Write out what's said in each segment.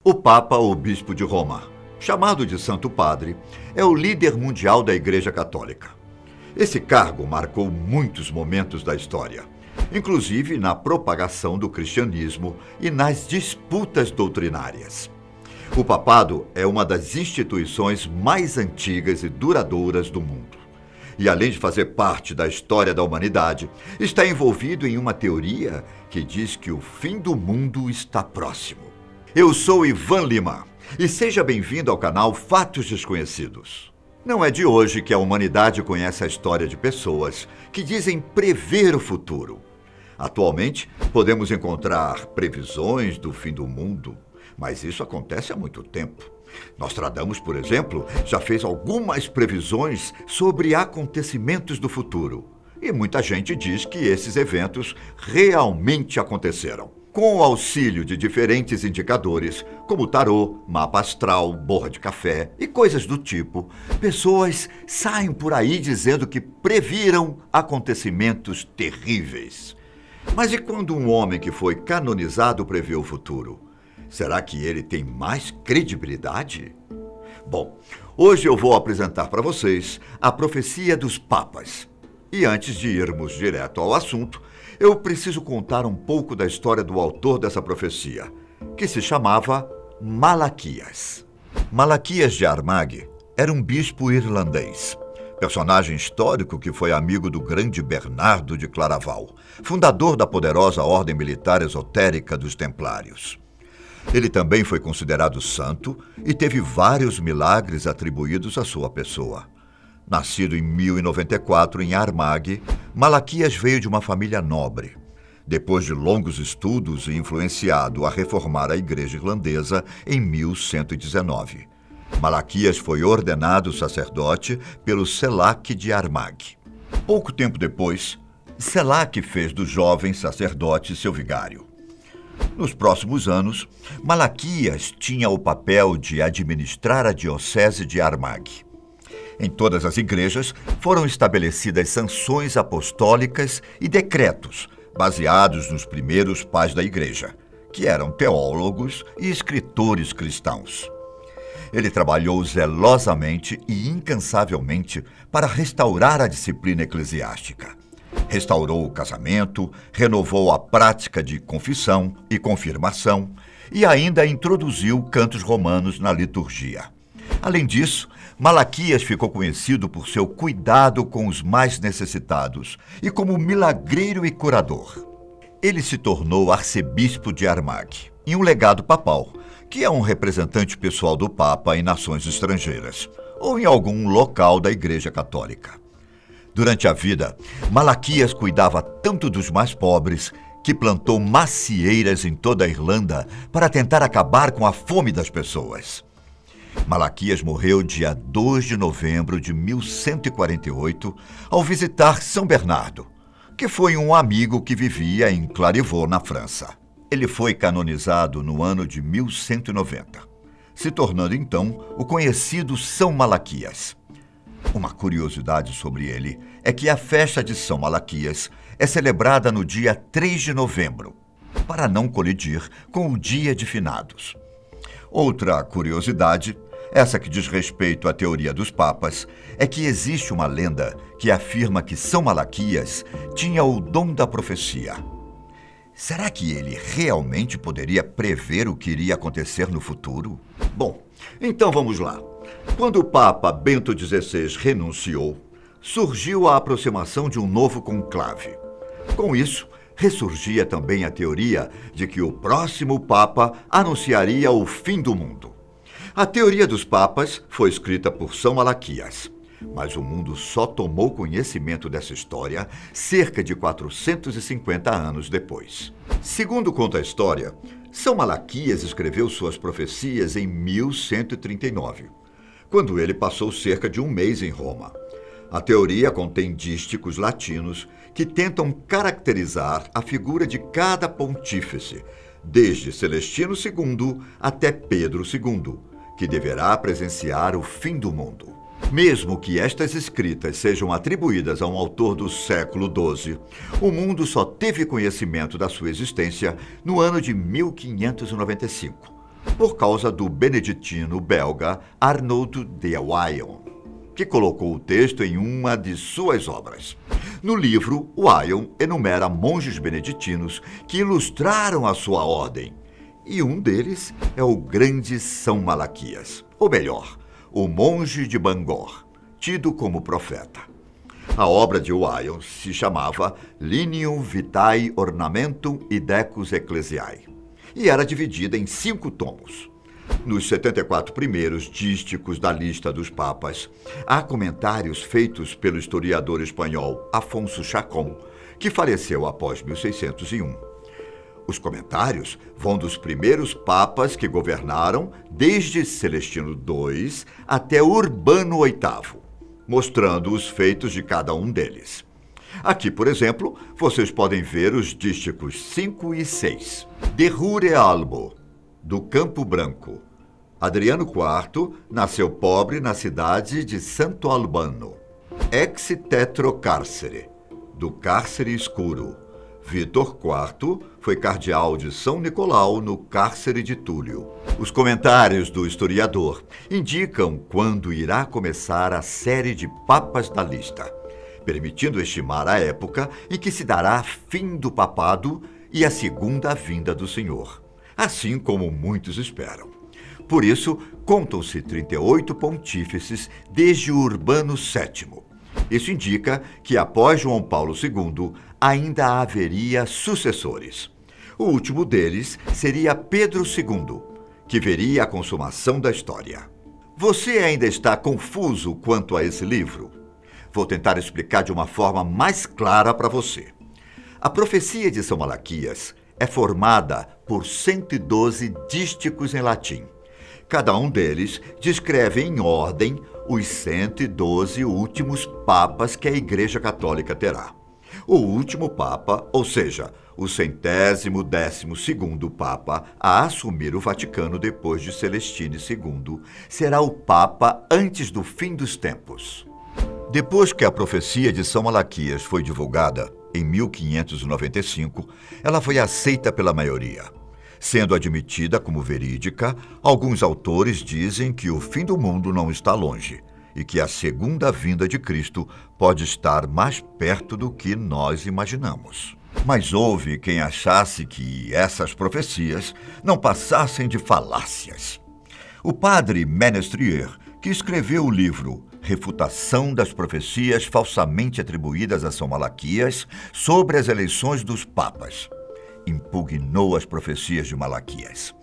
O Papa ou Bispo de Roma, chamado de Santo Padre, é o líder mundial da Igreja Católica. Esse cargo marcou muitos momentos da história, inclusive na propagação do cristianismo e nas disputas doutrinárias. O papado é uma das instituições mais antigas e duradouras do mundo. E além de fazer parte da história da humanidade, está envolvido em uma teoria que diz que o fim do mundo está próximo. Eu sou Ivan Lima e seja bem-vindo ao canal Fatos Desconhecidos. Não é de hoje que a humanidade conhece a história de pessoas que dizem prever o futuro. Atualmente, podemos encontrar previsões do fim do mundo, mas isso acontece há muito tempo. Nostradamus, por exemplo, já fez algumas previsões sobre acontecimentos do futuro. E muita gente diz que esses eventos realmente aconteceram. Com o auxílio de diferentes indicadores, como tarô, mapa astral, borra de café e coisas do tipo, pessoas saem por aí dizendo que previram acontecimentos terríveis. Mas e quando um homem que foi canonizado prevê o futuro? Será que ele tem mais credibilidade? Bom, hoje eu vou apresentar para vocês a profecia dos papas. E antes de irmos direto ao assunto, eu preciso contar um pouco da história do autor dessa profecia, que se chamava Malaquias. Malaquias de Armagh era um bispo irlandês, personagem histórico que foi amigo do grande Bernardo de Claraval, fundador da poderosa ordem militar esotérica dos Templários. Ele também foi considerado santo e teve vários milagres atribuídos à sua pessoa. Nascido em 1094 em Armagh, Malaquias veio de uma família nobre. Depois de longos estudos e influenciado a reformar a igreja irlandesa em 1119. Malaquias foi ordenado sacerdote pelo Selac de Armagh. Pouco tempo depois, Selac fez do jovem sacerdote seu vigário. Nos próximos anos, Malaquias tinha o papel de administrar a diocese de Armagh. Em todas as igrejas foram estabelecidas sanções apostólicas e decretos, baseados nos primeiros pais da igreja, que eram teólogos e escritores cristãos. Ele trabalhou zelosamente e incansavelmente para restaurar a disciplina eclesiástica. Restaurou o casamento, renovou a prática de confissão e confirmação e ainda introduziu cantos romanos na liturgia. Além disso, Malaquias ficou conhecido por seu cuidado com os mais necessitados e como milagreiro e curador. Ele se tornou arcebispo de Armagh, em um legado papal, que é um representante pessoal do Papa em nações estrangeiras, ou em algum local da Igreja Católica. Durante a vida, Malaquias cuidava tanto dos mais pobres que plantou macieiras em toda a Irlanda para tentar acabar com a fome das pessoas. Malaquias morreu dia 2 de novembro de 1148 ao visitar São Bernardo, que foi um amigo que vivia em Clairvaux, na França. Ele foi canonizado no ano de 1190, se tornando então o conhecido São Malaquias. Uma curiosidade sobre ele é que a festa de São Malaquias é celebrada no dia 3 de novembro, para não colidir com o Dia de Finados. Outra curiosidade, essa que diz respeito à teoria dos papas, é que existe uma lenda que afirma que São Malaquias tinha o dom da profecia. Será que ele realmente poderia prever o que iria acontecer no futuro? Bom, então vamos lá. Quando o Papa Bento XVI renunciou, surgiu a aproximação de um novo conclave. Com isso, ressurgia também a teoria de que o próximo Papa anunciaria o fim do mundo. A teoria dos papas foi escrita por São Malaquias, mas o mundo só tomou conhecimento dessa história cerca de 450 anos depois. Segundo conta a história, São Malaquias escreveu suas profecias em 1139, quando ele passou cerca de um mês em Roma. A teoria contém dísticos latinos que tentam caracterizar a figura de cada pontífice, desde Celestino II até Pedro II, que deverá presenciar o fim do mundo. Mesmo que estas escritas sejam atribuídas a um autor do século XII, o mundo só teve conhecimento da sua existência no ano de 1595, por causa do beneditino belga Arnaud de Wayon, que colocou o texto em uma de suas obras. No livro, Wayon enumera monges beneditinos que ilustraram a sua ordem, e um deles é o grande São Malaquias, ou melhor, o monge de Bangor, tido como profeta. A obra de Wayon se chamava Lineum Vitae Ornamentum e Decus Ecclesiae e era dividida em 5 tomos. Nos 74 primeiros dísticos da lista dos papas, há comentários feitos pelo historiador espanhol Afonso Chacón, que faleceu após 1601. Os comentários vão dos primeiros papas que governaram desde Celestino II até Urbano VIII, mostrando os feitos de cada um deles. Aqui, por exemplo, vocês podem ver os dísticos 5 e 6. De Rure Albo, do Campo Branco. Adriano IV nasceu pobre na cidade de Santo Albano. Ex tetro carcere, do cárcere escuro. Vítor IV foi cardeal de São Nicolau no cárcere de Túlio. Os comentários do historiador indicam quando irá começar a série de papas da lista, permitindo estimar a época em que se dará fim do papado e a segunda vinda do Senhor, assim como muitos esperam. Por isso, contam-se 38 pontífices desde Urbano VII. Isso indica que após João Paulo II ainda haveria sucessores. O último deles seria Pedro II, que veria a consumação da história. Você ainda está confuso quanto a esse livro? Vou tentar explicar de uma forma mais clara para você. A profecia de São Malaquias é formada por 112 dísticos em latim. Cada um deles descreve em ordem os 112 últimos papas que a Igreja Católica terá. O último papa, ou seja, o 112º papa a assumir o Vaticano depois de Celestino II, será o papa antes do fim dos tempos. Depois que a profecia de São Malaquias foi divulgada, em 1595, ela foi aceita pela maioria. Sendo admitida como verídica, alguns autores dizem que o fim do mundo não está longe e que a segunda vinda de Cristo pode estar mais perto do que nós imaginamos. Mas houve quem achasse que essas profecias não passassem de falácias. O padre Menestrier, que escreveu o livro Refutação das Profecias Falsamente Atribuídas a São Malaquias sobre as eleições dos papas, impugnou as profecias de Malaquias.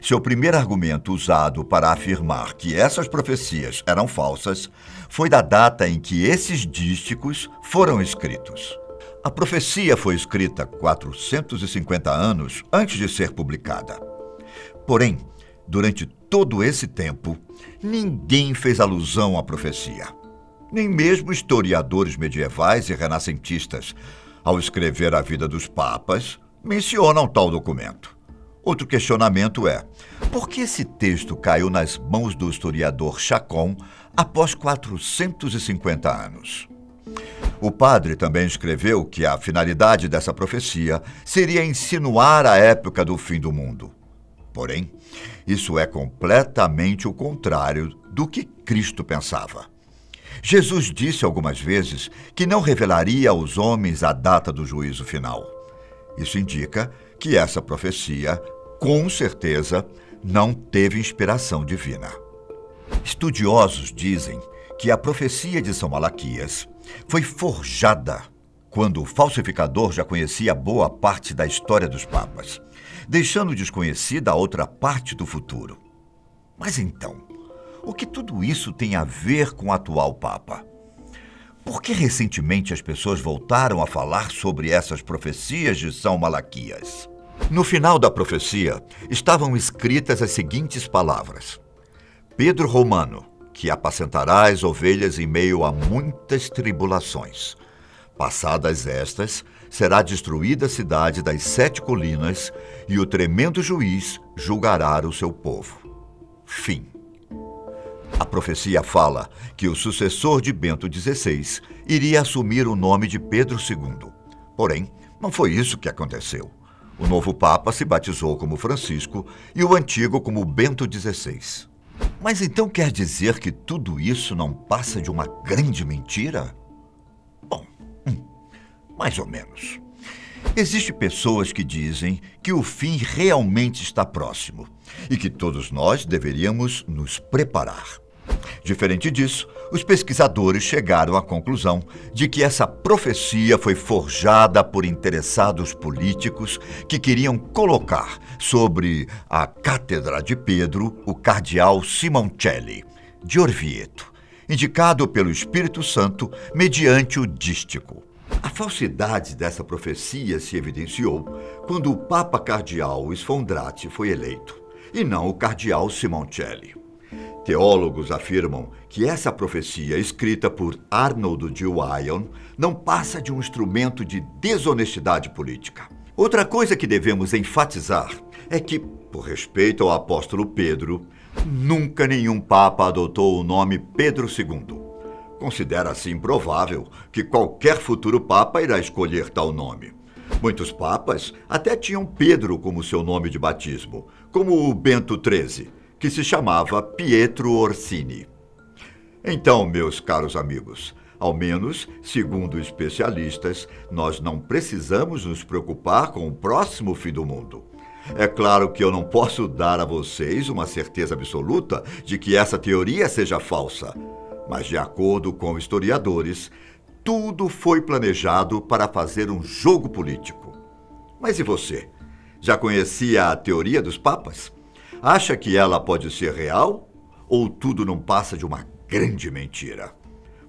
Seu primeiro argumento usado para afirmar que essas profecias eram falsas foi da data em que esses dísticos foram escritos. A profecia foi escrita 450 anos antes de ser publicada. Porém, durante todo esse tempo, ninguém fez alusão à profecia. Nem mesmo historiadores medievais e renascentistas, ao escrever a vida dos papas, mencionam tal documento. Outro questionamento é: por que esse texto caiu nas mãos do historiador Chacón após 450 anos? O padre também escreveu que a finalidade dessa profecia seria insinuar a época do fim do mundo. Porém, isso é completamente o contrário do que Cristo pensava. Jesus disse algumas vezes que não revelaria aos homens a data do juízo final. Isso indica que essa profecia, com certeza, não teve inspiração divina. Estudiosos dizem que a profecia de São Malaquias foi forjada quando o falsificador já conhecia boa parte da história dos papas, deixando desconhecida a outra parte do futuro. Mas então, o que tudo isso tem a ver com o atual papa? Por que recentemente as pessoas voltaram a falar sobre essas profecias de São Malaquias? No final da profecia estavam escritas as seguintes palavras: Pedro Romano, que apacentará as ovelhas em meio a muitas tribulações. Passadas estas, será destruída a cidade das 7 colinas e o tremendo juiz julgará o seu povo. Fim. A profecia fala que o sucessor de Bento XVI iria assumir o nome de Pedro II. Porém, não foi isso que aconteceu. O novo Papa se batizou como Francisco e o antigo como Bento XVI. Mas então quer dizer que tudo isso não passa de uma grande mentira? Bom, mais ou menos. Existem pessoas que dizem que o fim realmente está próximo e que todos nós deveríamos nos preparar. Diferente disso, os pesquisadores chegaram à conclusão de que essa profecia foi forjada por interessados políticos que queriam colocar sobre a Cátedra de Pedro o cardeal Simoncelli, de Orvieto, indicado pelo Espírito Santo mediante o dístico. A falsidade dessa profecia se evidenciou quando o Papa Cardeal Sfondrati foi eleito, e não o cardeal Simoncelli. Teólogos afirmam que essa profecia, escrita por Arnold de Wyon, não passa de um instrumento de desonestidade política. Outra coisa que devemos enfatizar é que, por respeito ao apóstolo Pedro, nunca nenhum papa adotou o nome Pedro II. Considera-se improvável que qualquer futuro papa irá escolher tal nome. Muitos papas até tinham Pedro como seu nome de batismo, como o Bento XIII, que se chamava Pietro Orsini. Então, meus caros amigos, ao menos, segundo especialistas, nós não precisamos nos preocupar com o próximo fim do mundo. É claro que eu não posso dar a vocês uma certeza absoluta de que essa teoria seja falsa, mas de acordo com historiadores, tudo foi planejado para fazer um jogo político. Mas e você? Já conhecia a teoria dos papas? Acha que ela pode ser real? Ou tudo não passa de uma grande mentira?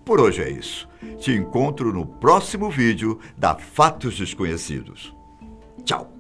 Por hoje é isso. Te encontro no próximo vídeo da Fatos Desconhecidos. Tchau!